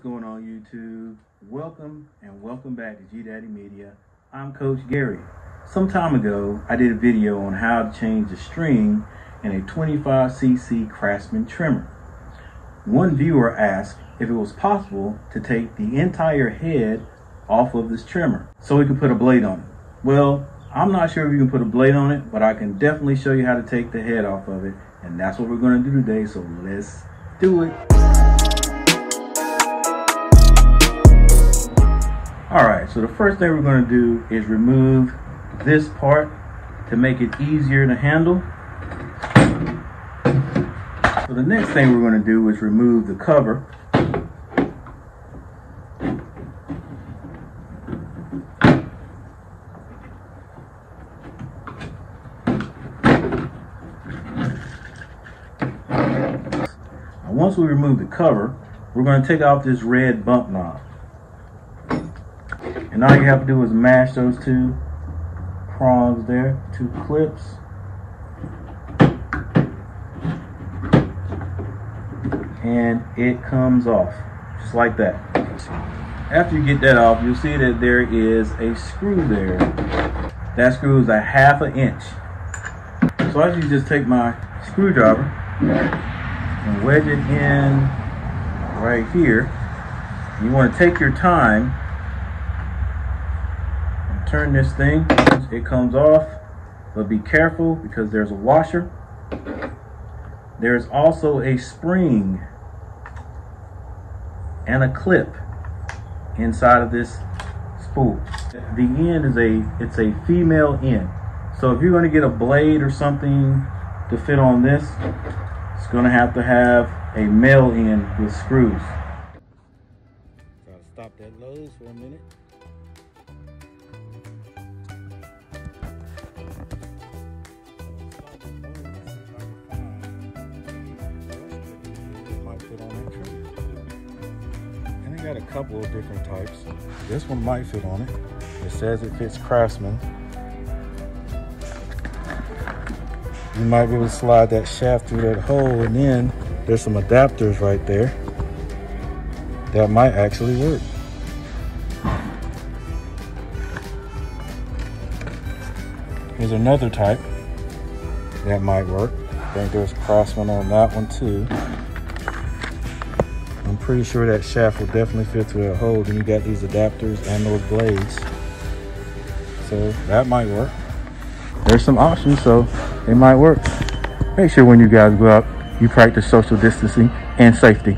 going on YouTube? Welcome back to G Daddy Media. I'm Coach Gary. Some time ago, I did a video on how to change the string in a 25cc Craftsman trimmer. One viewer asked if it was possible to take the entire head off of this trimmer so we could put a blade on it. Well, I'm not sure if you can put a blade on it, but I can definitely show you how to take the head off of it, and that's what we're going to do today, so let's do it. Alright, so the first thing we're going to do is remove this part to make it easier to handle. So the next thing we're going to do is remove the cover. Now, once we remove the cover, we're going to take out this red bump knob. And all you have to do is mash those two prongs there, two clips. And it comes off, just like that. After you get that off, you'll see that there is a screw there. That screw is a ½ inch. So I usually just take my screwdriver and wedge it in right here. You want to take your time. Turn this thing, it comes off, but be careful because there's a washer. There's also a spring and a clip inside of this spool. The end is a female end. So if you're going to get a blade or something to fit on this, it's going to have a male end with screws. Gotta stop that nose for a minute. Got a couple of different types. This one might fit on it. It says it fits Craftsman. You might be able to slide that shaft through that hole, and then there's some adapters right there that might actually work. Here's another type that might work. I think there's Craftsman on that one too. I'm pretty sure that shaft will definitely fit through that hole. Then you got these adapters and those blades. So that might work. There's some options, so it might work. Make sure when you guys go out, you practice social distancing and safety.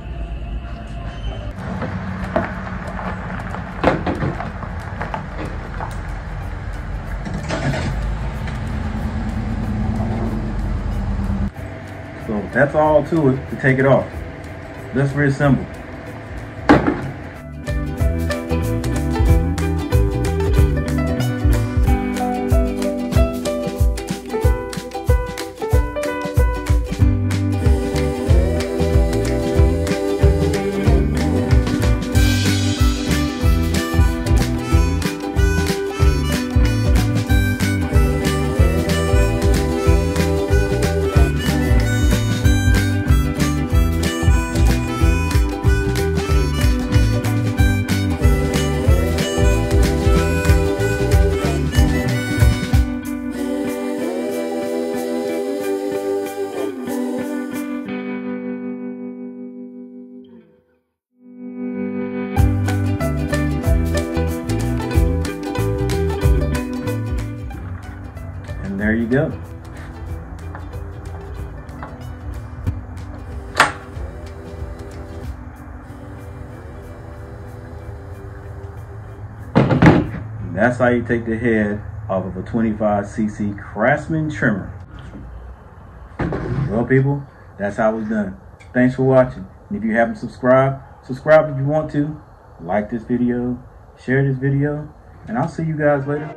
So that's all to it to take it off. Let's reassemble. There you go. And that's how you take the head off of a 25cc Craftsman trimmer. Well, people, that's how it's done. Thanks for watching. And if you haven't subscribed, subscribe if you want to. Like this video, share this video, and I'll see you guys later.